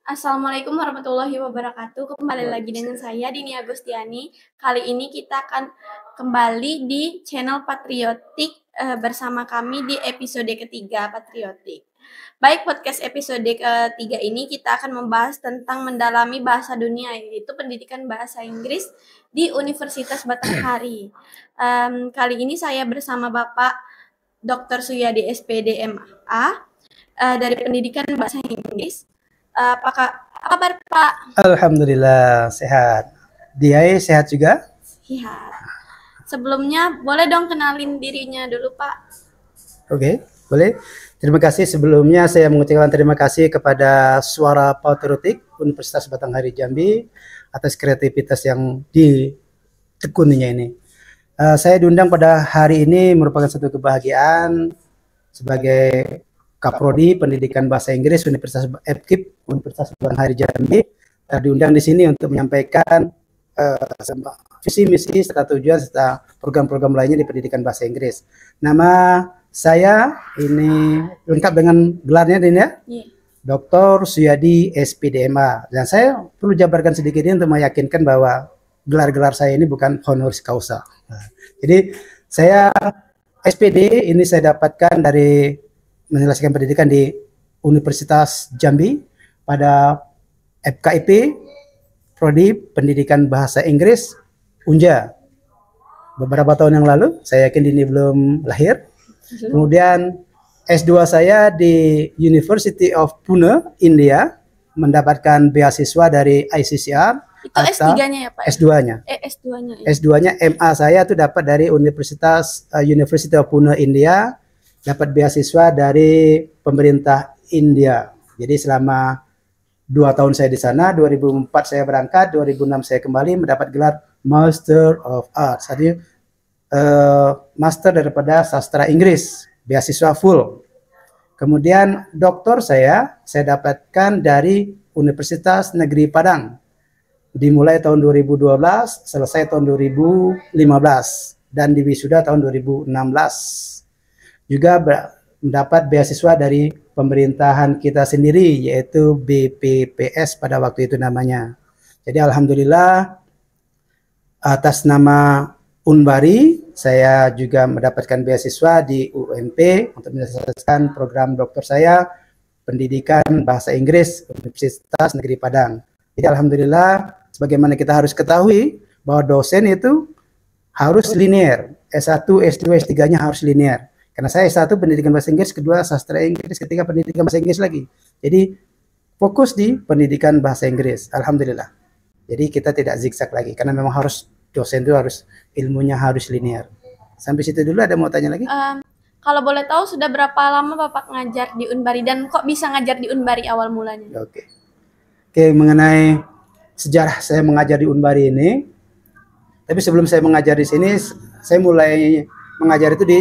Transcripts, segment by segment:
Assalamualaikum warahmatullahi wabarakatuh. Kembali lagi dengan saya Dini Agustiani. Kali ini kita akan kembali di channel Patriotik bersama kami di episode ketiga Patriotik. Baik, podcast episode ketiga ini kita akan membahas tentang mendalami bahasa dunia, yaitu pendidikan bahasa Inggris di Universitas Batanghari. Kali ini saya bersama Bapak Dr. Suyadi SPD MA dari Pendidikan Bahasa Inggris. Apa kabar Pak? Alhamdulillah sehat. Dia sehat juga? Sehat. Sebelumnya boleh dong kenalin dirinya dulu Pak. Oke, boleh. Terima kasih. Sebelumnya saya mengucapkan terima kasih kepada Suara Patriotik Universitas Batanghari Jambi atas kreativitas yang ditekuninya ini. Saya diundang pada hari ini merupakan satu kebahagiaan sebagai Kaprodi Pendidikan Bahasa Inggris Universitas FKIP Universitas Batanghari Jambi, diundang di sini untuk menyampaikan visi misi serta tujuan serta program-program lainnya di pendidikan bahasa Inggris. Nama saya ini lengkap dengan gelarnya ini ya, Dr. Suyadi SPDMA. Dan saya perlu jabarkan sedikit ini untuk meyakinkan bahwa gelar-gelar saya ini bukan honoris causa. Jadi saya SPD ini saya dapatkan dari menyelesaikan pendidikan di Universitas Jambi pada FKIP Prodi Pendidikan Bahasa Inggris Unja beberapa tahun yang lalu. Saya yakin ini belum lahir. Kemudian S2 saya di University of Pune, India, mendapatkan beasiswa dari ICCR. Itu S3-nya ya Pak? S2-nya. S2-nya. Ya. S2-nya MA saya itu dapat dari University of Pune, India. Dapat beasiswa dari pemerintah India. Jadi selama 2 tahun saya di sana, 2004 saya berangkat, 2006 saya kembali mendapat gelar Master of Arts. Jadi master daripada sastra Inggris, beasiswa full. Kemudian doktor saya dapatkan dari Universitas Negeri Padang. Dimulai tahun 2012, selesai tahun 2015 dan diwisuda tahun 2016. Juga mendapat beasiswa dari pemerintahan kita sendiri, yaitu BPPS pada waktu itu namanya. Jadi alhamdulillah atas nama Unbari saya juga mendapatkan beasiswa di UNP untuk menyelesaikan program doktor saya pendidikan bahasa Inggris Universitas Negeri Padang. Jadi alhamdulillah, sebagaimana kita harus ketahui bahwa dosen itu harus linear, S1, S2, S3-nya harus linear. Karena saya S1 pendidikan bahasa Inggris, kedua sastra Inggris, ketiga pendidikan bahasa Inggris lagi. Jadi fokus di pendidikan bahasa Inggris, alhamdulillah. Jadi kita tidak zigzag lagi, karena memang harus dosen itu harus ilmunya harus linear. Sampai situ dulu, ada mau tanya lagi? Kalau boleh tahu sudah berapa lama Bapak ngajar di Unbari dan kok bisa ngajar di Unbari awal mulanya? Oke, mengenai sejarah saya mengajar di Unbari ini, tapi sebelum saya mengajar di sini, saya mulai mengajar itu di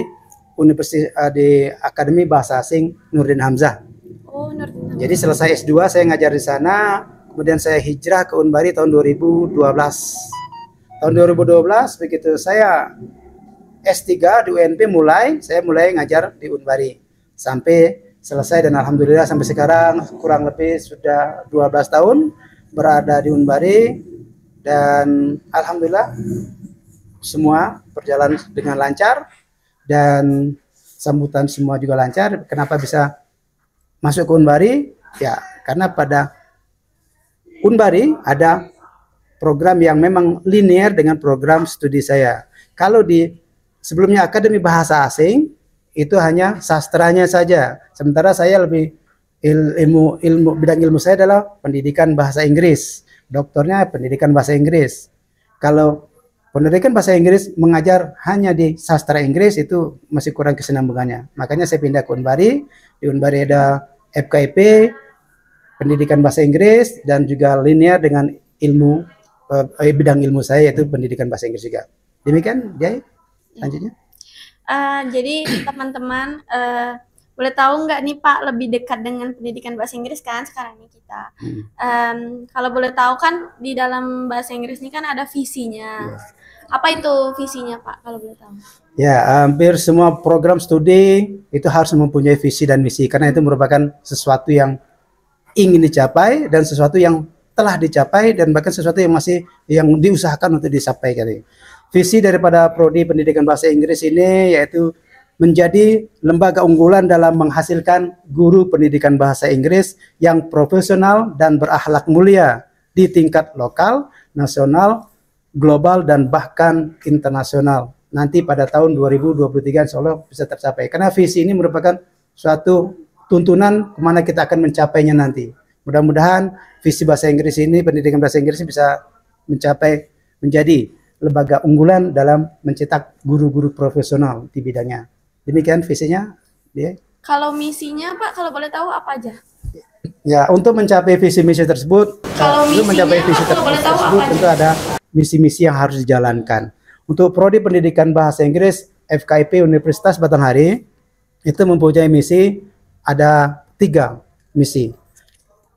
Universitas di Akademi Bahasa Asing Nurdin Hamzah. Oh, Nurdin Hamzah. Jadi selesai S2 saya ngajar di sana, kemudian saya hijrah ke Unbari tahun 2012. Tahun 2012 begitu saya S3 di UNP saya mulai ngajar di Unbari sampai selesai dan alhamdulillah sampai sekarang kurang lebih sudah 12 tahun berada di Unbari dan alhamdulillah semua berjalan dengan lancar. Dan sambutan semua juga lancar. Kenapa bisa masuk ke Unbari? Ya, karena pada Unbari ada program yang memang linear dengan program studi saya. Kalau di sebelumnya Akademi Bahasa Asing itu hanya sastranya saja. Sementara saya lebih bidang ilmu saya adalah pendidikan bahasa Inggris. Doktornya pendidikan bahasa Inggris. Kalau pendidikan bahasa Inggris mengajar hanya di sastra Inggris itu masih kurang kesinambungannya. Makanya saya pindah ke Unbari. Di Unbari ada FKIP, pendidikan bahasa Inggris, dan juga linear dengan ilmu bidang ilmu saya yaitu pendidikan bahasa Inggris juga. Demikian, Jai. Lanjutnya. Jadi teman-teman boleh tahu nggak nih Pak lebih dekat dengan pendidikan bahasa Inggris kan sekarang ini kita. Kalau boleh tahu kan di dalam bahasa Inggris ini kan ada visinya. Apa itu visinya Pak kalau boleh tahu? Ya, hampir semua program studi itu harus mempunyai visi dan misi karena itu merupakan sesuatu yang ingin dicapai dan sesuatu yang telah dicapai dan bahkan sesuatu yang masih yang diusahakan untuk dicapai. Visi daripada Prodi Pendidikan Bahasa Inggris ini yaitu menjadi lembaga unggulan dalam menghasilkan guru pendidikan bahasa Inggris yang profesional dan berakhlak mulia di tingkat lokal, nasional, global, dan bahkan internasional. Nanti pada tahun 2023 insya Allah bisa tercapai. Karena visi ini merupakan suatu tuntunan kemana kita akan mencapainya nanti. Mudah-mudahan visi bahasa Inggris ini, pendidikan bahasa Inggris ini bisa mencapai menjadi lembaga unggulan dalam mencetak guru-guru profesional di bidangnya. Demikian visinya. Kalau misinya Pak, kalau boleh tahu apa aja? Ya, untuk mencapai visi misi tersebut, tentu ada misi-misi yang harus dijalankan. Untuk Prodi Pendidikan Bahasa Inggris FKIP Universitas Batanghari itu mempunyai misi, ada 3 misi.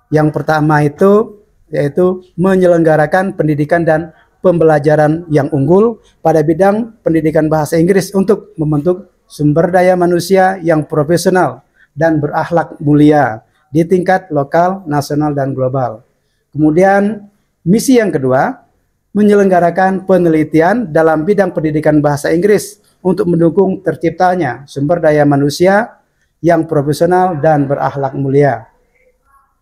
Yang pertama itu yaitu menyelenggarakan pendidikan dan pembelajaran yang unggul pada bidang pendidikan bahasa Inggris untuk membentuk sumber daya manusia yang profesional dan berakhlak mulia di tingkat lokal, nasional, dan global. Kemudian misi yang kedua, menyelenggarakan penelitian dalam bidang pendidikan bahasa Inggris untuk mendukung terciptanya sumber daya manusia yang profesional dan berakhlak mulia.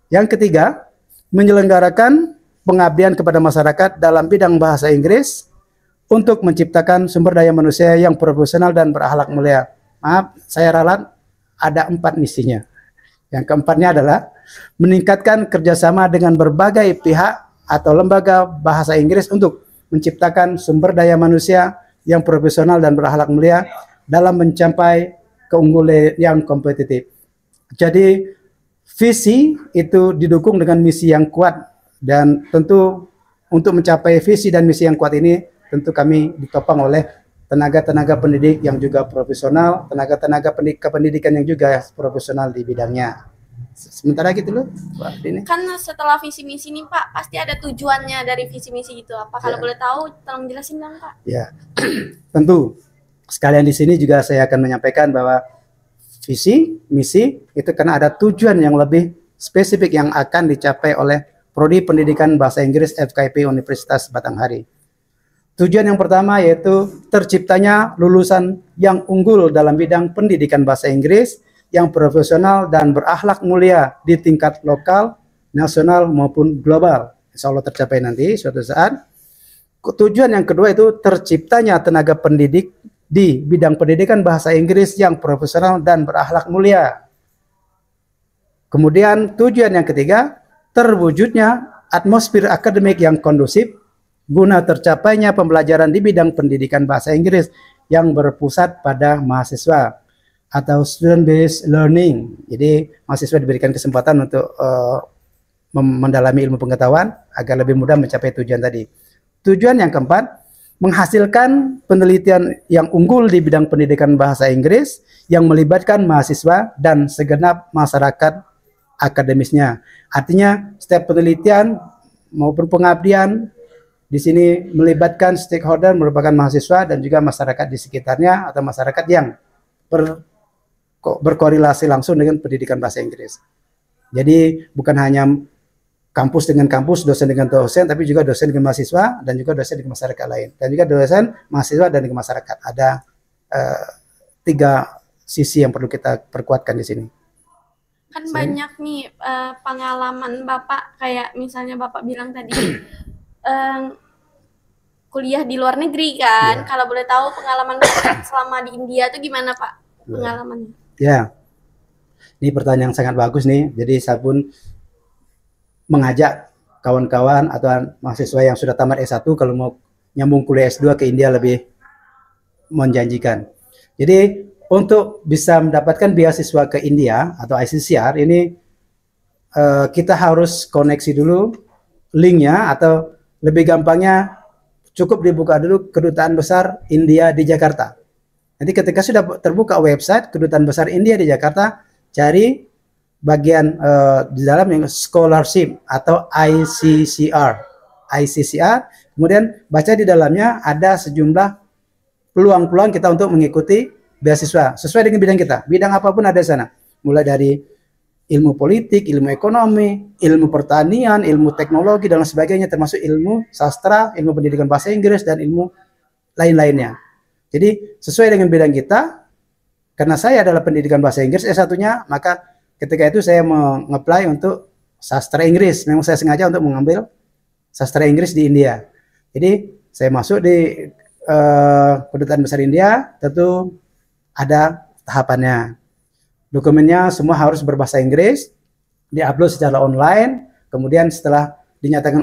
Yang ketiga, menyelenggarakan pengabdian kepada masyarakat dalam bidang bahasa Inggris untuk menciptakan sumber daya manusia yang profesional dan berakhlak mulia. Maaf, saya ralat, ada 4 misinya. Yang keempatnya adalah meningkatkan kerjasama dengan berbagai pihak atau lembaga bahasa Inggris untuk menciptakan sumber daya manusia yang profesional dan berakhlak mulia dalam mencapai keunggulan yang kompetitif. Jadi visi itu didukung dengan misi yang kuat, dan tentu untuk mencapai visi dan misi yang kuat ini tentu kami ditopang oleh tenaga-tenaga pendidik yang juga profesional, tenaga-tenaga kependidikan yang juga profesional di bidangnya. Sementara gitu loh, Pak Dini. Kan setelah visi misi nih Pak, pasti ada tujuannya dari visi misi itu apa? Kalau boleh tahu, tolong jelasin dong Pak. Ya, tentu. Sekalian di sini juga saya akan menyampaikan bahwa visi, misi itu karena ada tujuan yang lebih spesifik yang akan dicapai oleh Prodi Pendidikan Bahasa Inggris FKIP Universitas Batanghari. Tujuan yang pertama yaitu terciptanya lulusan yang unggul dalam bidang pendidikan bahasa Inggris yang profesional dan berakhlak mulia di tingkat lokal, nasional maupun global. Insya Allah tercapai nanti suatu saat. Tujuan yang kedua itu terciptanya tenaga pendidik di bidang pendidikan bahasa Inggris yang profesional dan berakhlak mulia. Kemudian tujuan yang ketiga, terwujudnya atmosfer akademik yang kondusif guna tercapainya pembelajaran di bidang pendidikan bahasa Inggris yang berpusat pada mahasiswa atau student based learning. Jadi mahasiswa diberikan kesempatan untuk mendalami ilmu pengetahuan agar lebih mudah mencapai tujuan tadi. Tujuan yang keempat, menghasilkan penelitian yang unggul di bidang pendidikan bahasa Inggris yang melibatkan mahasiswa dan segenap masyarakat akademisnya. Artinya setiap penelitian maupun pengabdian di sini melibatkan stakeholder merupakan mahasiswa dan juga masyarakat di sekitarnya atau masyarakat yang berkorelasi langsung dengan pendidikan bahasa Inggris. Jadi bukan hanya kampus dengan kampus, dosen dengan dosen, tapi juga dosen dengan mahasiswa dan juga dosen dengan masyarakat lain. Dan juga dosen, mahasiswa, dan dengan masyarakat. Ada 3 sisi yang perlu kita perkuatkan di sini. Kan banyak nih pengalaman Bapak, kayak misalnya Bapak bilang tadi kuliah di luar negeri kan. Kalau boleh tahu pengalaman Bapak selama di India itu gimana Pak pengalamannya? Ya, ini pertanyaan yang sangat bagus nih. Jadi saya pun mengajak kawan-kawan atau mahasiswa yang sudah tamat S1 kalau mau nyambung kuliah S2 ke India lebih menjanjikan. Jadi untuk bisa mendapatkan beasiswa ke India atau ICCR ini kita harus koneksi dulu linknya, atau lebih gampangnya cukup dibuka dulu Kedutaan Besar India di Jakarta. Nanti ketika sudah terbuka website Kedutaan Besar India di Jakarta, cari bagian di dalam yang scholarship atau ICCR, kemudian baca di dalamnya ada sejumlah peluang-peluang kita untuk mengikuti beasiswa sesuai dengan bidang kita. Bidang apapun ada di sana, mulai dari ilmu politik, ilmu ekonomi, ilmu pertanian, ilmu teknologi dan lain sebagainya, termasuk ilmu sastra, ilmu pendidikan bahasa Inggris dan ilmu lain-lainnya. Jadi sesuai dengan bidang kita, karena saya adalah pendidikan bahasa Inggris S1-nya, maka ketika itu saya mengapply untuk sastra Inggris. Memang saya sengaja untuk mengambil sastra Inggris di India. Jadi saya masuk di Kedutaan Besar India, tentu ada tahapannya. Dokumennya semua harus berbahasa Inggris, diupload secara online, kemudian setelah dinyatakan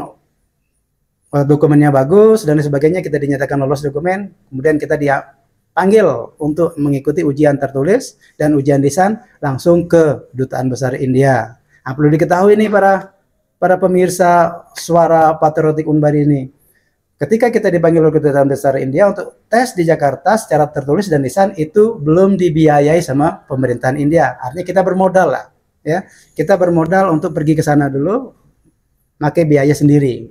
dokumennya bagus dan sebagainya, kita dinyatakan lolos dokumen, kemudian kita dipanggil untuk mengikuti ujian tertulis dan ujian lisan langsung ke Kedutaan Besar India. Nah, perlu diketahui nih para pemirsa suara patriotik Unbari ini. Ketika kita dipanggil oleh Kedutaan Besar India untuk tes di Jakarta secara tertulis dan lisan, itu belum dibiayai sama pemerintahan India. Artinya kita bermodal lah, ya. Kita bermodal untuk pergi ke sana dulu, pakai biaya sendiri.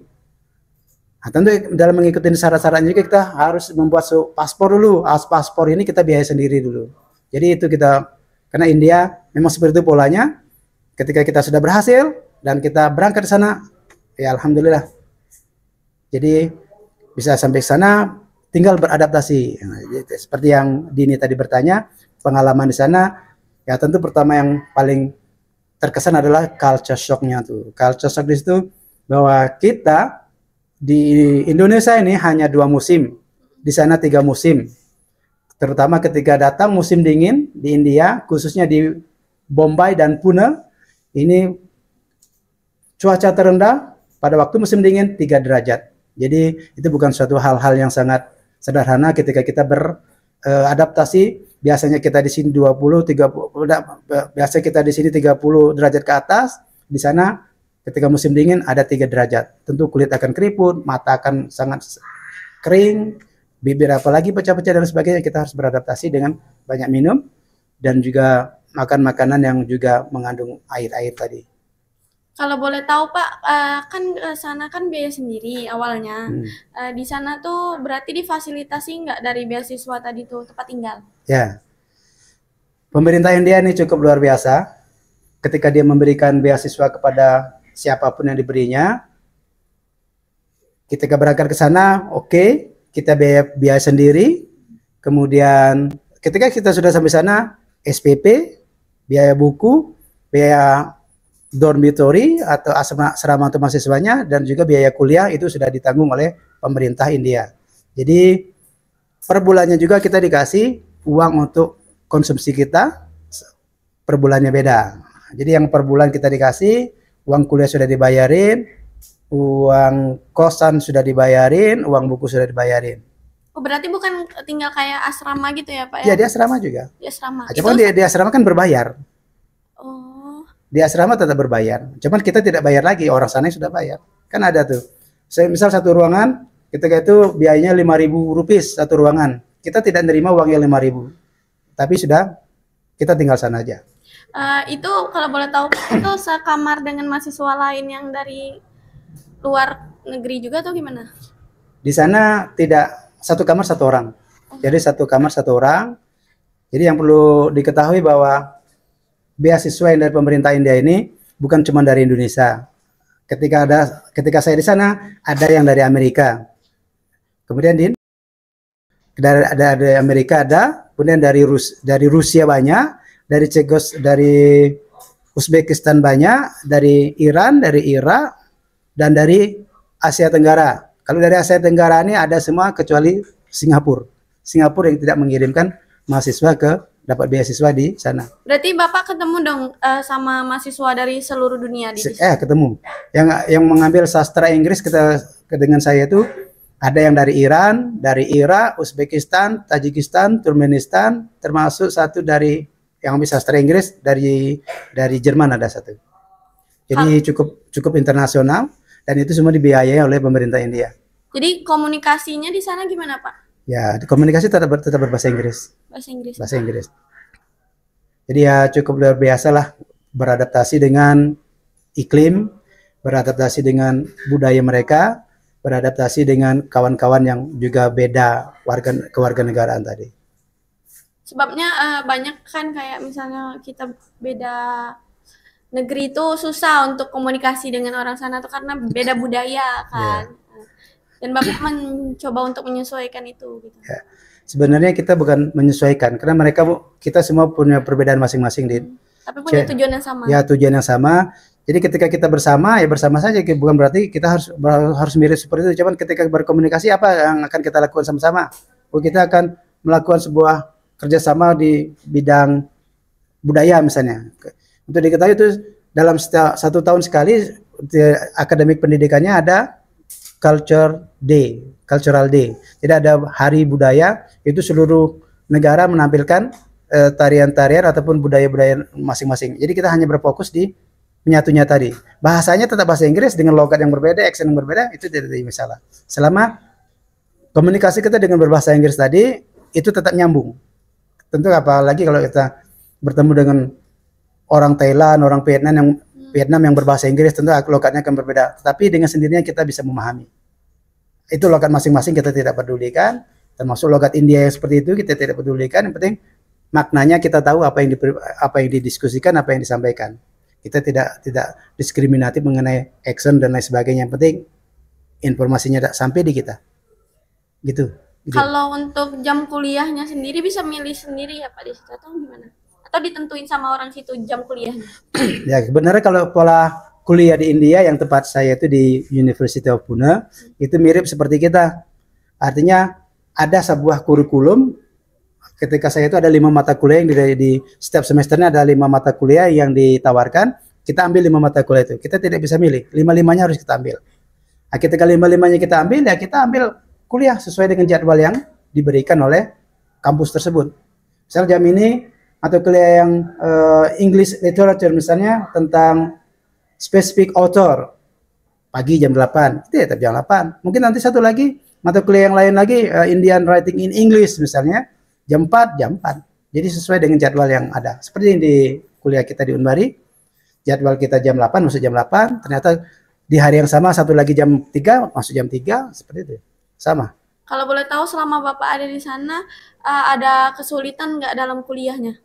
Nah, tentu dalam mengikuti syarat-syaratnya juga kita harus membuat paspor dulu. Paspor ini kita biaya sendiri dulu. Jadi itu kita, karena India memang seperti itu polanya. Ketika kita sudah berhasil dan kita berangkat ke sana, ya alhamdulillah. Jadi bisa sampai ke sana, tinggal beradaptasi. Nah, seperti yang Dini tadi bertanya, pengalaman di sana, ya tentu pertama yang paling terkesan adalah culture shock-nya tuh. Culture shock di situ bahwa kita di Indonesia ini hanya 2 musim, di sana 3 musim. Terutama ketika datang musim dingin di India, khususnya di Bombay dan Pune, ini cuaca terendah pada waktu musim dingin 3 derajat. Jadi itu bukan suatu hal-hal yang sangat sederhana ketika kita beradaptasi. Biasanya kita di sini 20, 30, biasa kita di sini 30 derajat ke atas. Di sana ketika musim dingin ada 3 derajat. Tentu kulit akan keriput, mata akan sangat kering, bibir apalagi pecah-pecah dan sebagainya. Kita harus beradaptasi dengan banyak minum dan juga makan makanan yang juga mengandung air-air tadi. Kalau boleh tahu Pak, kan sana kan biaya sendiri awalnya. Di sana tuh berarti difasilitasi nggak dari beasiswa tadi tuh tempat tinggal? Ya, pemerintah India ini cukup luar biasa. Ketika dia memberikan beasiswa kepada siapapun yang diberinya, ketika berangkat ke sana, oke, kita biaya sendiri. Kemudian ketika kita sudah sampai sana, SPP, biaya buku, biaya dormitory atau asrama untuk mahasiswanya, dan juga biaya kuliah itu sudah ditanggung oleh pemerintah India. Jadi per bulannya juga kita dikasih uang untuk konsumsi kita, per bulannya beda. Jadi yang per bulan kita dikasih, uang kuliah sudah dibayarin, uang kosan sudah dibayarin, uang buku sudah dibayarin. Oh, berarti bukan tinggal kayak asrama gitu ya Pak Ya, ya? di asrama juga. Di asrama. Nah, cuman di asrama kan berbayar. Oh. Di asrama tetap berbayar. Cuman kita tidak bayar lagi, orang sana sudah bayar. Kan ada tuh. Misal satu ruangan, ketika itu biayanya 5.000 rupiah satu ruangan. Kita tidak nerima uangnya 5.000. Tapi sudah kita tinggal sana aja. Itu kalau boleh tahu itu sekamar dengan mahasiswa lain yang dari luar negeri juga atau gimana? Di sana tidak satu kamar satu orang. Jadi satu kamar satu orang. Jadi yang perlu diketahui bahwa beasiswa yang dari pemerintah India ini bukan cuma dari Indonesia. Ketika saya di sana ada yang dari Amerika. Kemudian dari Amerika ada, kemudian dari Rusia banyak, dari Uzbekistan banyak, dari Iran, dari Irak, dan dari Asia Tenggara. Kalau dari Asia Tenggara ini ada semua kecuali Singapura. Singapura yang tidak mengirimkan mahasiswa dapat beasiswa di sana. Berarti Bapak ketemu dong sama mahasiswa dari seluruh dunia di sana? Ketemu. Yang mengambil sastra Inggris dengan saya itu ada yang dari Iran, dari Irak, Uzbekistan, Tajikistan, Turkmenistan, termasuk satu dari yang ambil sastra Inggris dari Jerman ada satu. Jadi cukup internasional dan itu semua dibiayai oleh pemerintah India. Jadi komunikasinya di sana gimana Pak? Ya, komunikasi tetap berbahasa Inggris. Bahasa Inggris. Jadi ya cukup luar biasa lah beradaptasi dengan iklim, beradaptasi dengan budaya mereka, beradaptasi dengan kawan-kawan yang juga beda kewarganegaraan tadi. Sebabnya banyak kan kayak misalnya kita beda negeri itu susah untuk komunikasi dengan orang sana tuh karena beda budaya kan. Dan Bapak mencoba untuk menyesuaikan itu gitu. Ya. Sebenarnya kita bukan menyesuaikan karena kita semua punya perbedaan masing-masing, Din. Tapi punya tujuan yang sama. Ya, tujuan yang sama. Jadi ketika kita bersama ya bersama saja, bukan berarti kita harus mirip seperti itu. Cuman ketika berkomunikasi apa yang akan kita lakukan sama-sama? Kita akan melakukan sebuah kerjasama di bidang budaya misalnya. Untuk diketahui itu dalam setiap 1 tahun sekali akademik pendidikannya ada Cultural Day. Jadi ada hari budaya, itu seluruh negara menampilkan tarian-tarian ataupun budaya-budaya masing-masing. Jadi kita hanya berfokus di menyatunya tadi. Bahasanya tetap bahasa Inggris dengan logat yang berbeda, accent yang berbeda, itu tidak ada masalah. Selama komunikasi kita dengan berbahasa Inggris tadi itu tetap nyambung. Tentu apalagi kalau kita bertemu dengan orang Thailand, orang Vietnam yang berbahasa Inggris, tentu logatnya akan berbeda. Tetapi dengan sendirinya kita bisa memahami. Itu logat masing-masing kita tidak pedulikan, termasuk logat India yang seperti itu kita tidak pedulikan. Yang penting maknanya kita tahu apa yang didiskusikan, apa yang disampaikan. Kita tidak diskriminatif mengenai accent dan lain sebagainya. Yang penting informasinya sampai di kita. Gitu. Kalau untuk jam kuliahnya sendiri bisa milih sendiri ya Pak di situ atau gimana? Atau ditentuin sama orang situ jam kuliahnya? Ya, sebenarnya kalau pola kuliah di India yang tempat saya itu di University of Pune itu mirip seperti kita. Artinya ada sebuah kurikulum. Ketika saya itu ada 5 mata kuliah yang di setiap semesternya ada 5 mata kuliah yang ditawarkan. Kita ambil 5 mata kuliah itu. Kita tidak bisa milih. 5-5-nya harus kita ambil. Nah, ketika 5-5-nya kita ambil, ya kita ambil kuliah sesuai dengan jadwal yang diberikan oleh kampus tersebut. Misalnya jam ini atau kuliah yang English Literature misalnya tentang specific author pagi jam 8, itu tetap jam 8. Mungkin nanti satu lagi mata kuliah yang lain lagi Indian Writing in English misalnya jam 4, jam 4. Jadi sesuai dengan jadwal yang ada. Seperti yang di kuliah kita di Unbari, jadwal kita jam 8 masuk jam 8, ternyata di hari yang sama satu lagi jam 3 masuk jam 3, seperti itu. Sama. Kalau boleh tahu selama Bapak ada di sana ada kesulitan nggak dalam kuliahnya?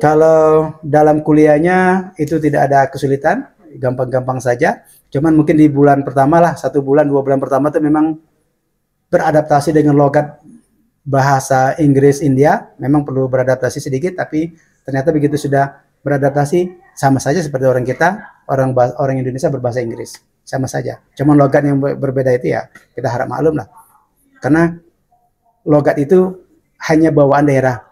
Kalau dalam kuliahnya itu tidak ada kesulitan, gampang-gampang saja. Cuman mungkin di bulan pertama lah, 1 bulan, 2 bulan pertama itu memang beradaptasi dengan logat bahasa Inggris India, memang perlu beradaptasi sedikit, tapi ternyata begitu sudah beradaptasi sama saja seperti orang kita, orang Indonesia berbahasa Inggris, sama saja. Cuman logat yang berbeda itu ya kita harap maklum lah, karena logat itu hanya bawaan daerah.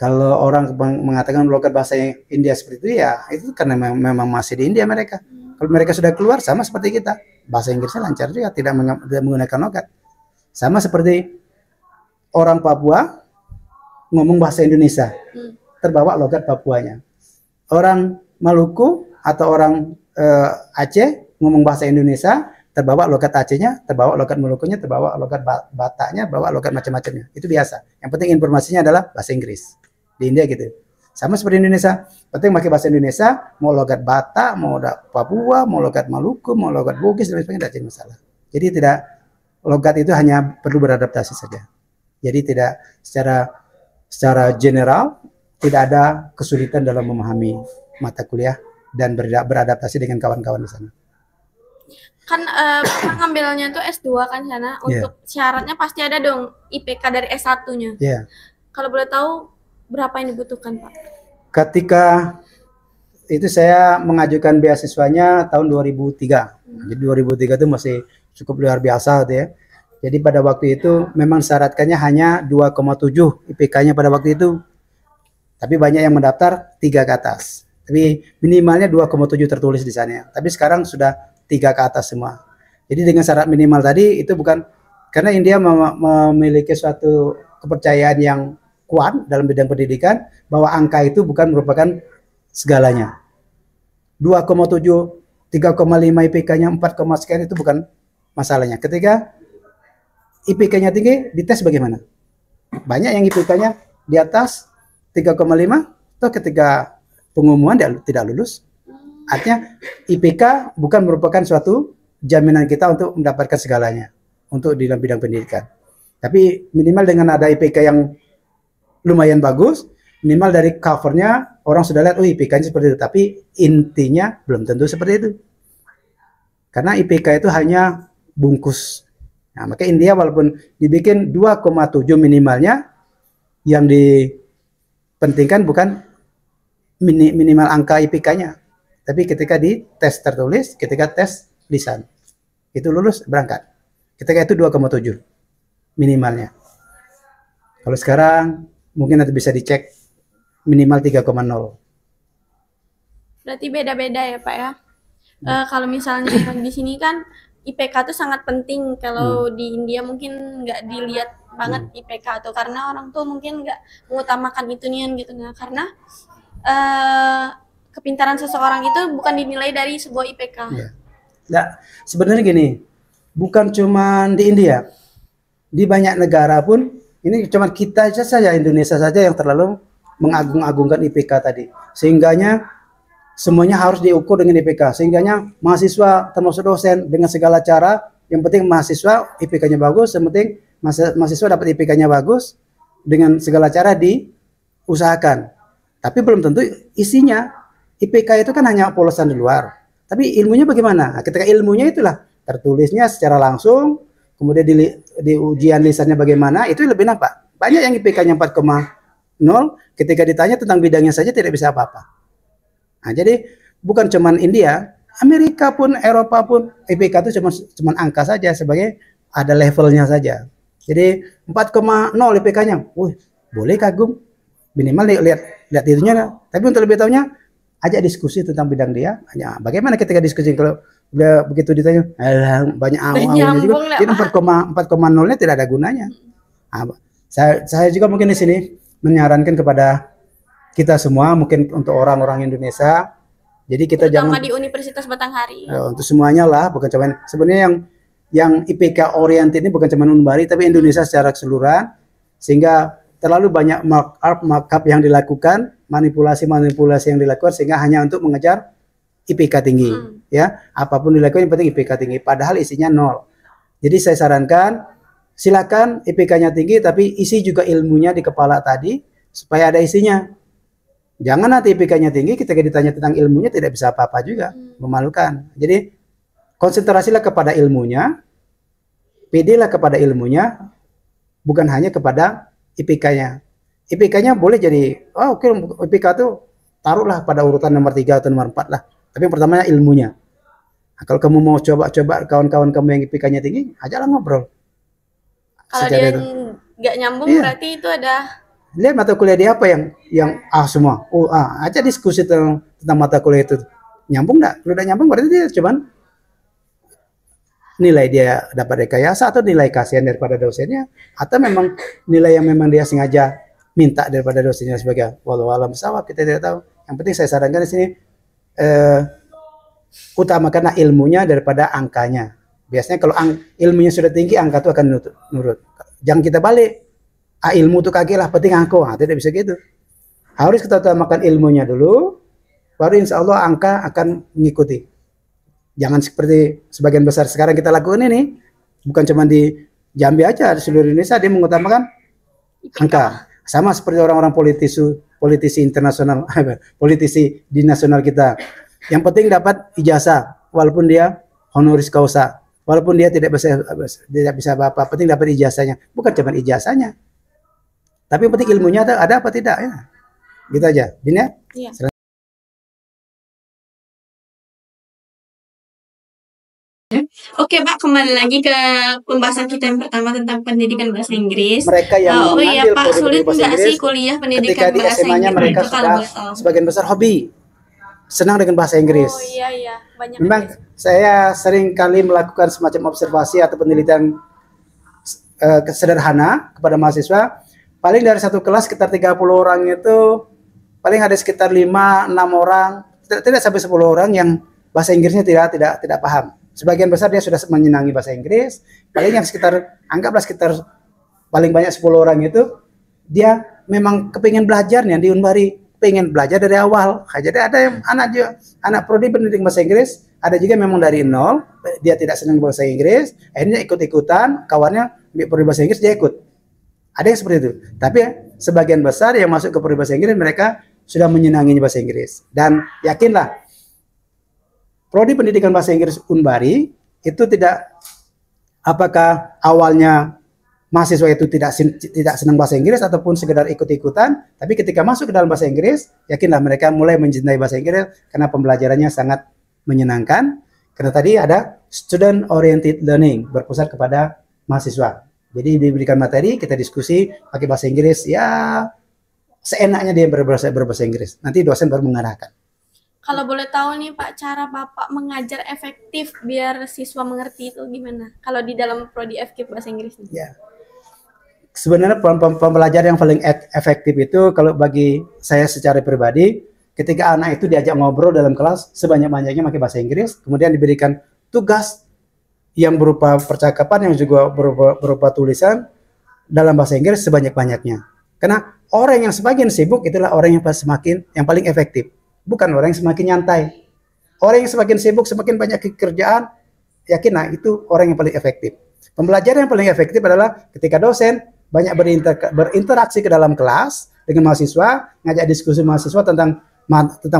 Kalau orang mengatakan logat bahasa India seperti itu ya itu karena memang masih di India mereka. Kalau mereka sudah keluar sama seperti kita, bahasa Inggrisnya lancar juga, tidak menggunakan logat. Sama seperti orang Papua ngomong bahasa Indonesia, terbawa logat Papuanya. Orang Maluku atau orang Aceh ngomong bahasa Indonesia, terbawa logat Acehnya, terbawa logat Malukunya, terbawa logat Bataknya, bawa logat macam-macamnya. Itu biasa. Yang penting informasinya adalah bahasa Inggris. Di India gitu. Sama seperti Indonesia. Penting pakai bahasa Indonesia, mau logat Batak, mau Papua, mau logat Maluku, mau logat Bugis dan sebagainya, tidak jadi masalah. Jadi tidak, logat itu hanya perlu beradaptasi saja. Jadi tidak secara general tidak ada kesulitan dalam memahami mata kuliah dan beradaptasi dengan kawan-kawan di sana. Kan ngambilnya tuh S2 kan sana, untuk syaratnya pasti ada dong IPK dari S1-nya. Yeah. Kalau boleh tahu berapa yang dibutuhkan, Pak? Ketika itu saya mengajukan beasiswanya tahun 2003. Jadi 2003 itu masih cukup luar biasa gitu ya. Jadi pada waktu itu memang syaratkannya hanya 2,7 IPK-nya pada waktu itu. Tapi banyak yang mendaftar 3 ke atas. Tapi minimalnya 2,7 tertulis di sana. Tapi sekarang sudah 3 ke atas semua. Jadi dengan syarat minimal tadi itu bukan karena India memiliki suatu kepercayaan yang kuat dalam bidang pendidikan bahwa angka itu bukan merupakan segalanya. 2,7, 3,5 IPK-nya 4, sekian itu bukan masalahnya. Ketika IPK-nya tinggi, dites bagaimana? Banyak yang IPK-nya di atas 3,5, atau ketika pengumuman dia tidak lulus. Artinya IPK bukan merupakan suatu jaminan kita untuk mendapatkan segalanya untuk di dalam bidang pendidikan. Tapi minimal dengan ada IPK yang lumayan bagus, Minimal dari covernya orang sudah lihat, oh IPK-nya seperti itu. Tapi intinya belum tentu seperti itu. Karena IPK itu hanya bungkus. Nah, maka India walaupun dibikin 2,7 minimalnya, yang dipentingkan bukan minimal angka IPK-nya. Tapi ketika di tes tertulis, ketika tes lisan, itu lulus berangkat. Ketika itu 2,7 minimalnya. Kalau sekarang mungkin nanti bisa dicek minimal 3,0. Berarti beda-beda ya Pak ya. Kalau misalnya di sini kan IPK tuh sangat penting. Kalau di India mungkin nggak dilihat banget IPK tuh, karena orang tuh mungkin nggak mengutamakan itu nih gitu. Nah, karena kepintaran seseorang itu bukan dinilai dari sebuah IPK. Ya. Nah, sebenarnya gini, bukan cuma di India, di banyak negara pun ini cuma kita saja, Indonesia saja yang terlalu mengagung-agungkan IPK tadi, sehingganya semuanya harus diukur dengan IPK, sehingganya mahasiswa termasuk dosen dengan segala cara, yang penting mahasiswa IPK-nya bagus, yang penting mahasiswa dapat IPK-nya bagus, dengan segala cara diusahakan. Tapi belum tentu isinya. IPK itu kan hanya polosan di luar, tapi ilmunya bagaimana? Nah, ketika ilmunya itulah tertulisnya secara langsung, kemudian di ujian lisannya bagaimana, itu lebih nampak. Banyak yang IPK-nya 4,0, ketika ditanya tentang bidangnya saja tidak bisa apa-apa. Nah, jadi bukan cuman India, Amerika pun, Eropa pun, IPK itu cuma angka saja, sebagai ada levelnya saja. Jadi 4,0 IPK-nya, wih, boleh kagum, minimal lihat itunya. Tapi untuk lebih tahunya, ajak diskusi tentang bidang dia. Hanya bagaimana ketika diskusi, kalau udah begitu ditanya, banyak awalnya juga, jadi 4,0-nya tidak ada gunanya. Nah, saya juga mungkin di sini menyarankan kepada kita semua, mungkin untuk orang-orang Indonesia, jadi kita terutama jangan di Universitas Batanghari. Untuk semuanya lah, bukan cuma sebenarnya yang IPK oriented ini bukan cuma Unbari, tapi Indonesia secara keseluruhan, sehingga terlalu banyak markup yang dilakukan, manipulasi yang dilakukan, sehingga hanya untuk mengejar IPK tinggi. Ya, apapun dilakukan yang penting IPK tinggi, padahal isinya 0. Jadi saya sarankan, silakan IPK-nya tinggi, tapi isi juga ilmunya di kepala tadi, supaya ada isinya. Jangan nanti IPK-nya tinggi, ketika ditanya tentang ilmunya tidak bisa apa-apa juga, memalukan. Jadi konsentrasilah kepada ilmunya, pedelah kepada ilmunya, bukan hanya kepada IPK-nya. IPK-nya boleh jadi, oke, IPK itu taruhlah pada urutan nomor 3 atau nomor 4 lah. Tapi yang pertamanya ilmunya. Nah, kalau kamu mau coba-coba kawan-kawan kamu yang IPK-nya tinggi, ajaklah ngobrol. Kalau dia nggak nyambung, berarti itu ada. Lihat mata kuliah dia apa yang semua. Aja diskusi tentang mata kuliah itu. Nyambung enggak? Kalau udah nyambung berarti dia cuman nilai dia dapat rekayasa, atau nilai kasihan daripada dosennya, atau memang nilai yang memang dia sengaja minta daripada dosennya sebagai walau alam sawab, kita tidak tahu. Yang penting saya sarankan di sini utamakan ilmunya daripada angkanya. Biasanya kalau ilmunya sudah tinggi, angka itu akan nurut. Jangan kita balik. Ilmu itu kaki lah, penting angka. Tidak bisa gitu. Harus kita utamakan ilmunya dulu, baru insya Allah angka akan mengikuti. Jangan seperti sebagian besar sekarang kita lakukan ini, bukan cuma di Jambi aja, di seluruh Indonesia dia mengutamakan angka. Sama seperti orang-orang politisi internasional, politisi di nasional kita. Yang penting dapat ijazah, walaupun dia honoris causa, walaupun dia tidak bisa apa-apa, penting dapat ijazahnya. Bukan cuma ijazahnya, tapi yang penting ilmunya ada apa tidak ya. Gitu aja. Din ya? Iya. Oke Pak, kembali lagi ke pembahasan kita yang pertama tentang pendidikan bahasa Inggris. Mereka yang iya Pak, sulit nggak sih kuliah pendidikan bahasa Inggris? Mereka sudah sebagian besar hobi, senang dengan bahasa Inggris. Oh iya, banyak. Memang saya sering kali melakukan semacam observasi atau penelitian sederhana kepada mahasiswa. Paling dari satu kelas sekitar 30 orang itu, paling ada sekitar 5-6 orang, tidak sampai 10 orang yang bahasa Inggrisnya tidak paham. Sebagian besar dia sudah menyenangi bahasa Inggris. Paling yang anggaplah sekitar paling banyak 10 orang itu, dia memang kepingin belajarnya di Unbari, pengen belajar dari awal. Jadi ada yang anak prodi pendidik bahasa Inggris, ada juga memang dari nol, dia tidak senang bahasa Inggris, akhirnya ikut-ikutan, kawannya prodi bahasa Inggris dia ikut. Ada yang seperti itu. Tapi sebagian besar yang masuk ke prodi bahasa Inggris mereka sudah menyenangi bahasa Inggris. Dan yakinlah, prodi pendidikan bahasa Inggris Unbari itu tidak, apakah awalnya mahasiswa itu tidak senang bahasa Inggris ataupun sekedar ikut-ikutan, tapi ketika masuk ke dalam bahasa Inggris, yakinlah mereka mulai mencintai bahasa Inggris karena pembelajarannya sangat menyenangkan. Karena tadi ada student oriented learning, berpusat kepada mahasiswa. Jadi diberikan materi, kita diskusi pakai bahasa Inggris, ya seenaknya dia berbahasa Inggris. Nanti dosen baru mengarahkan. Kalau boleh tahu nih Pak, cara Bapak mengajar efektif biar siswa mengerti itu gimana? Kalau di dalam prodi FK bahasa Inggris nih. Ya. Sebenarnya pembelajaran yang paling efektif itu kalau bagi saya secara pribadi, ketika anak itu diajak ngobrol dalam kelas sebanyak-banyaknya pakai bahasa Inggris, kemudian diberikan tugas yang berupa percakapan yang juga berupa tulisan dalam bahasa Inggris sebanyak-banyaknya. Karena orang yang semakin sibuk itulah orang yang paling efektif. Bukan orang yang semakin nyantai. Orang yang semakin sibuk, semakin banyak kerjaan, yakinlah itu orang yang paling efektif. Pembelajaran yang paling efektif adalah ketika dosen banyak berinteraksi ke dalam kelas dengan mahasiswa, ngajak diskusi mahasiswa tentang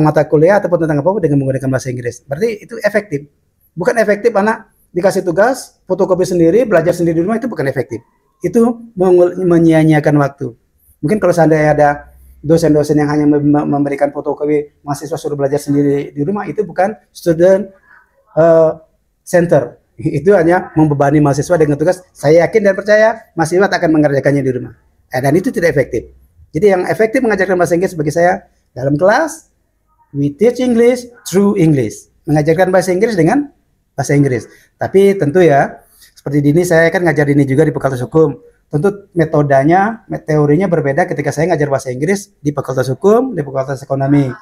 mata kuliah ataupun tentang apa dengan menggunakan bahasa Inggris. Berarti itu efektif. Bukan efektif anak dikasih tugas, fotokopi sendiri, belajar sendiri di rumah, itu bukan efektif. Itu menyia-nyiakan waktu. Mungkin kalau seandainya ada dosen-dosen yang hanya memberikan fotokopi, mahasiswa suruh belajar sendiri di rumah, itu bukan student center. Itu hanya membebani mahasiswa dengan tugas. Saya yakin dan percaya mahasiswa akan mengerjakannya di rumah. Dan itu tidak efektif. Jadi yang efektif mengajarkan bahasa Inggris bagi saya, dalam kelas, we teach English through English. Mengajarkan bahasa Inggris dengan bahasa Inggris. Tapi tentu ya, seperti ini saya kan ngajar ini juga di Fakultas Hukum. Tentu metodenya, teorinya berbeda ketika saya ngajar bahasa Inggris di Fakultas Hukum, di Fakultas Ekonomi.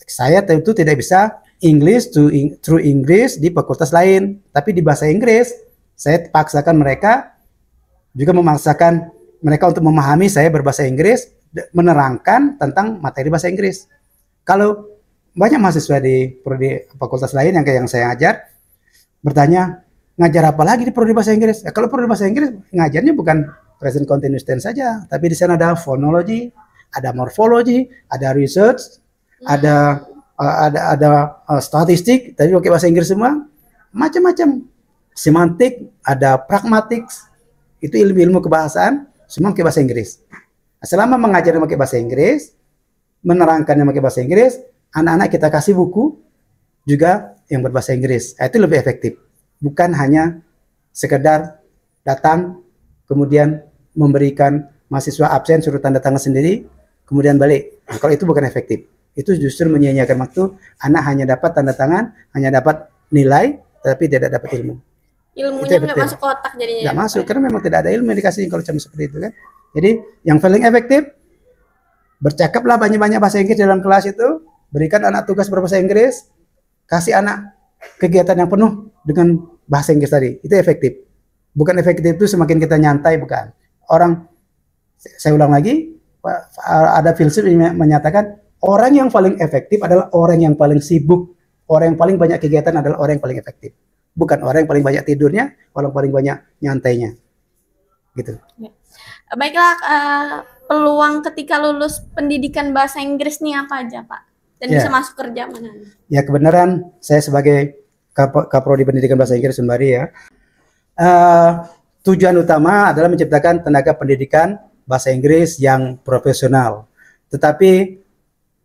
Saya tentu tidak bisa English through English di fakultas lain. Tapi di bahasa Inggris, saya paksakan mereka, juga memaksakan mereka untuk memahami saya berbahasa Inggris, menerangkan tentang materi bahasa Inggris. Kalau banyak mahasiswa di fakultas lain yang saya ajar, bertanya, ngajar apa lagi di prodi bahasa Inggris? Ya, kalau prodi bahasa Inggris ngajarnya bukan present continuous tense saja, tapi di sana ada fonologi, ada morfologi, ada research, ada statistik, tapi pakai bahasa Inggris semua, macam-macam. Semantik, ada pragmatics, itu ilmu-ilmu kebahasaan, semua pakai bahasa Inggris. Selama mengajarnya pakai bahasa Inggris, menerangkannya pakai bahasa Inggris, anak-anak kita kasih buku juga yang berbahasa Inggris. Itu lebih efektif. Bukan hanya sekedar datang, kemudian memberikan mahasiswa absen, suruh tanda tangan sendiri, kemudian balik. Nah, kalau itu bukan efektif. Itu justru menyia-nyiakan waktu. Anak hanya dapat tanda tangan, hanya dapat nilai, tapi tidak dapat ilmu. Ilmunya nggak masuk ke otak jadinya. Nggak masuk, karena memang tidak ada ilmu yang dikasih kalau cuma seperti itu kan. Jadi yang paling efektif, bercakaplah banyak-banyak bahasa Inggris dalam kelas itu, berikan anak tugas berbahasa Inggris, kasih anak kegiatan yang penuh dengan bahasa Inggris tadi, itu efektif. Bukan efektif itu semakin kita nyantai, bukan. Orang, saya ulang lagi, ada filsuf yang menyatakan orang yang paling efektif adalah orang yang paling sibuk, orang yang paling banyak kegiatan adalah orang yang paling efektif. Bukan orang yang paling banyak tidurnya, orang yang paling banyak nyantainya. Gitu. Ya. Baiklah, peluang ketika lulus pendidikan bahasa Inggris nih apa aja Pak? Dan bisa masuk kerja mana? Ya kebenaran saya sebagai Kaprodi Pendidikan Bahasa Inggris Unbari ya, tujuan utama adalah menciptakan tenaga pendidikan bahasa Inggris yang profesional. Tetapi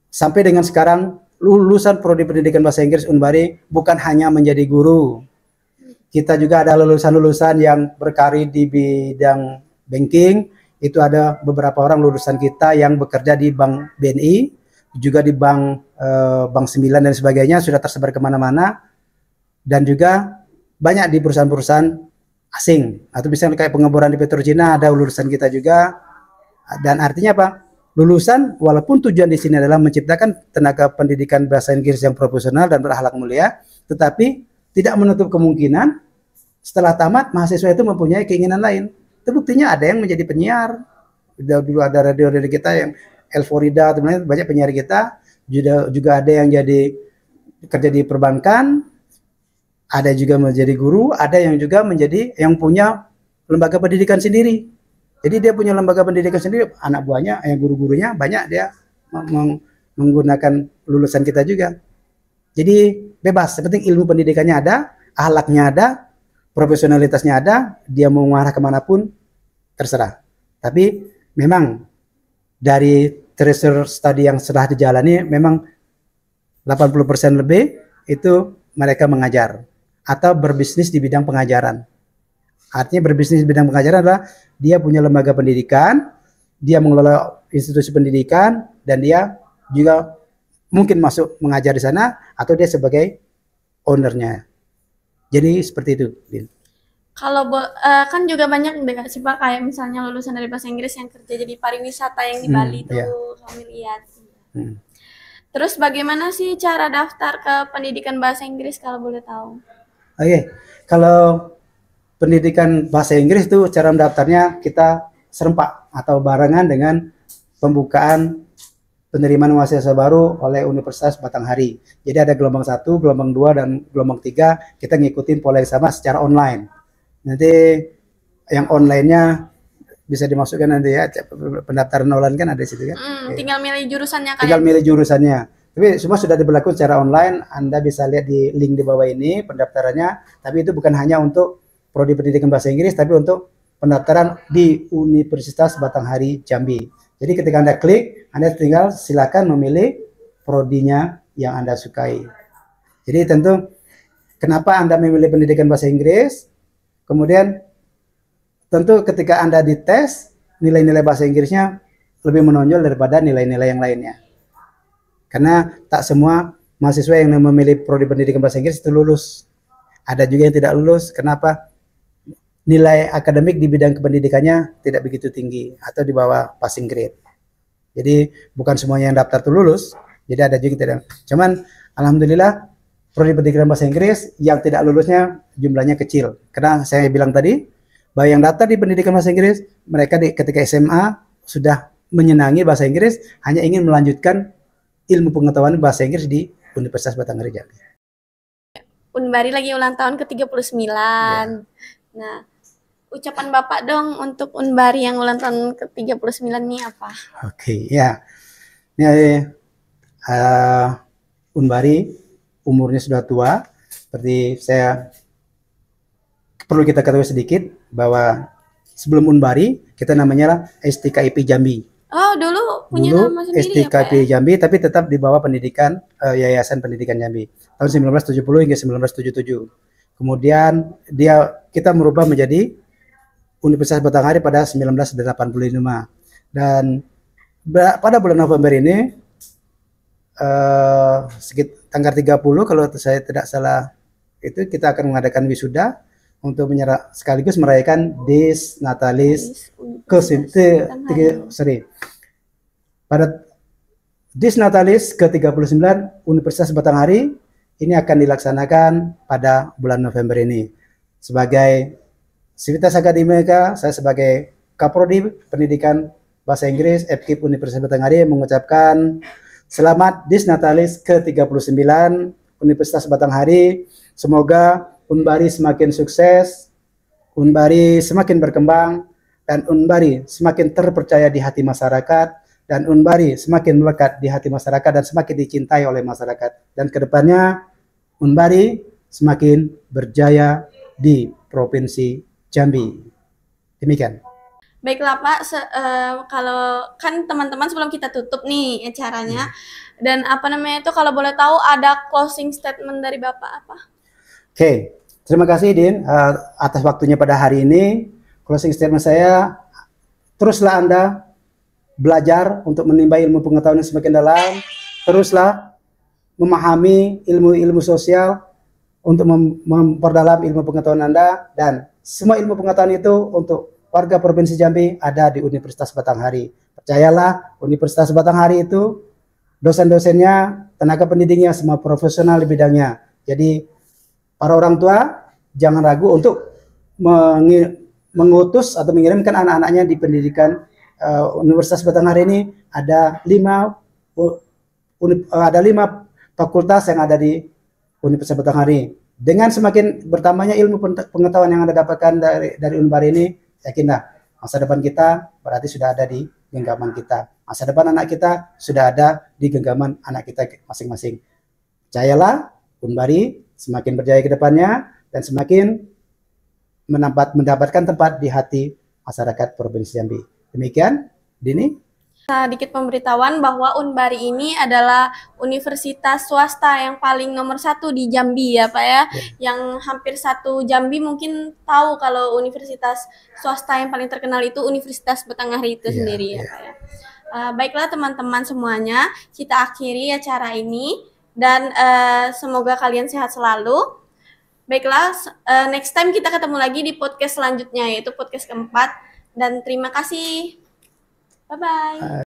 sampai dengan sekarang lulusan Prodi Pendidikan Bahasa Inggris Unbari bukan hanya menjadi guru. Kita juga ada lulusan-lulusan yang berkarir di bidang banking. Itu ada beberapa orang lulusan kita yang bekerja di Bank BNI, juga di Bank 9 dan sebagainya, sudah tersebar kemana-mana. Dan juga banyak di perusahaan-perusahaan asing. Atau misalnya kayak pengeboran di Petrocina, ada lulusan kita juga. Dan artinya apa? Lulusan, walaupun tujuan di sini adalah menciptakan tenaga pendidikan bahasa Inggris yang profesional dan berakhlak mulia, tetapi tidak menutup kemungkinan setelah tamat mahasiswa itu mempunyai keinginan lain. Itu buktinya ada yang menjadi penyiar. Dulu ada radio kita yang Elforida, banyak penyiar kita. Juga ada yang jadi kerja di perbankan, ada juga menjadi guru, ada yang juga menjadi yang punya lembaga pendidikan sendiri. Jadi dia punya lembaga pendidikan sendiri, anak buahnya, guru-gurunya banyak dia menggunakan lulusan kita juga. Jadi bebas, yang penting ilmu pendidikannya ada, ahlaknya ada, profesionalitasnya ada, dia mau mengarah kemanapun terserah. Tapi memang dari research study yang sudah dijalani, memang 80% lebih itu mereka mengajar atau berbisnis di bidang pengajaran. Artinya berbisnis di bidang pengajaran adalah dia punya lembaga pendidikan, dia mengelola institusi pendidikan, dan dia juga mungkin masuk mengajar di sana atau dia sebagai ownernya. Jadi seperti itu, Din. Kalau kan juga banyak deh sih Pak, kayak misalnya lulusan dari bahasa Inggris yang kerja jadi pariwisata yang di Bali tuh, iya. kami lihat. Terus bagaimana sih cara daftar ke pendidikan bahasa Inggris kalau boleh tahu? Oke, kalau pendidikan bahasa Inggris itu cara mendaftarnya kita serempak atau barengan dengan pembukaan penerimaan mahasiswa baru oleh Universitas Batanghari. Jadi ada gelombang 1, gelombang 2, dan gelombang 3. Kita ngikutin pola yang sama secara online. Nanti yang online-nya bisa dimasukkan nanti ya, pendaftaran online kan ada di situ kan. Tinggal milih jurusannya kan. Tinggal milih jurusannya. Tapi semua sudah diberlakukan secara online. Anda bisa lihat di link di bawah ini pendaftarannya. Tapi itu bukan hanya untuk prodi pendidikan bahasa Inggris, tapi untuk pendaftaran di Universitas Batanghari Jambi. Jadi ketika Anda klik, Anda tinggal silakan memilih prodinya yang Anda sukai. Jadi tentu kenapa Anda memilih pendidikan bahasa Inggris? Kemudian tentu ketika Anda dites, nilai-nilai bahasa Inggrisnya lebih menonjol daripada nilai-nilai yang lainnya. Karena tak semua mahasiswa yang memilih prodi pendidikan bahasa Inggris itu lulus. Ada juga yang tidak lulus. Kenapa? Nilai akademik di bidang kependidikannya tidak begitu tinggi atau di bawah passing grade. Jadi bukan semuanya yang daftar tuh lulus. Jadi ada juga tidak. Cuman alhamdulillah prodi pendidikan bahasa Inggris yang tidak lulusnya jumlahnya kecil. Karena saya bilang tadi bahwa yang daftar di pendidikan bahasa Inggris mereka ketika SMA sudah menyenangi bahasa Inggris, hanya ingin melanjutkan ilmu pengetahuan bahasa Inggris di Universitas Batanghari Jambi. Unbari lagi ulang tahun ke-39. Ya. Nah, ucapan Bapak dong untuk Unbari yang ulang tahun ke-39 ini apa? Oke, ya. Ini Unbari umurnya sudah tua. Seperti saya perlu kita ketahui sedikit bahwa sebelum Unbari kita namanya STKIP Jambi. Oh, dulu punya nama sendiri STKIP ya, Jambi, tapi tetap di bawah pendidikan Yayasan Pendidikan Jambi tahun 1970 hingga 1977. Kemudian kita merubah menjadi Universitas Batanghari pada 1985. Dan pada bulan November ini sekitar tanggal 30 kalau saya tidak salah itu kita akan mengadakan wisuda untuk sekaligus merayakan Dies Natalis pada Dies Natalis ke-39 Universitas Batanghari ini akan dilaksanakan pada bulan November ini. Sebagai Civitas Akademika, saya sebagai Kaprodi Pendidikan Bahasa Inggris FKIP Universitas Batanghari mengucapkan selamat Dies Natalis ke-39 Universitas Batanghari. Semoga Unbari semakin sukses, Unbari semakin berkembang, dan Unbari semakin terpercaya di hati masyarakat, dan Unbari semakin melekat di hati masyarakat dan semakin dicintai oleh masyarakat. Dan kedepannya Unbari semakin berjaya di Provinsi Jambi. Demikian. Baiklah Pak, kalau kan teman-teman sebelum kita tutup nih acaranya, dan apa namanya itu kalau boleh tahu ada closing statement dari Bapak apa? Oke, terima kasih Din atas waktunya pada hari ini. Closing statement saya, teruslah Anda belajar untuk menimba ilmu pengetahuan yang semakin dalam, teruslah memahami ilmu-ilmu sosial untuk memperdalam ilmu pengetahuan Anda, dan semua ilmu pengetahuan itu untuk warga Provinsi Jambi ada di Universitas Batanghari. Percayalah, Universitas Batanghari itu dosen-dosennya, tenaga pendidiknya semua profesional di bidangnya. Jadi para orang tua jangan ragu untuk mengutus atau mengirimkan anak-anaknya di pendidikan Universitas Batanghari ini. Ada 5 fakultas yang ada di Universitas Batanghari. Dengan semakin bertambahnya ilmu pengetahuan yang Anda dapatkan dari Unbari ini, yakinlah Masa depan kita berarti sudah ada di genggaman kita. Masa depan anak kita sudah ada di genggaman anak kita masing-masing. Percayalah, Unbari semakin berjaya ke depannya dan semakin mendapatkan tempat di hati masyarakat Provinsi Jambi. Demikian, Dini. Sedikit pemberitahuan bahwa Unbari ini adalah universitas swasta yang paling nomor 1 di Jambi ya Pak ya. Yang hampir satu Jambi mungkin tahu kalau universitas swasta yang paling terkenal itu Universitas Batanghari itu sendiri ya Pak ya. Baiklah teman-teman semuanya, kita akhiri acara ini dan semoga kalian sehat selalu. Baiklah, next time kita ketemu lagi di podcast selanjutnya, yaitu podcast keempat. Dan terima kasih. Bye-bye.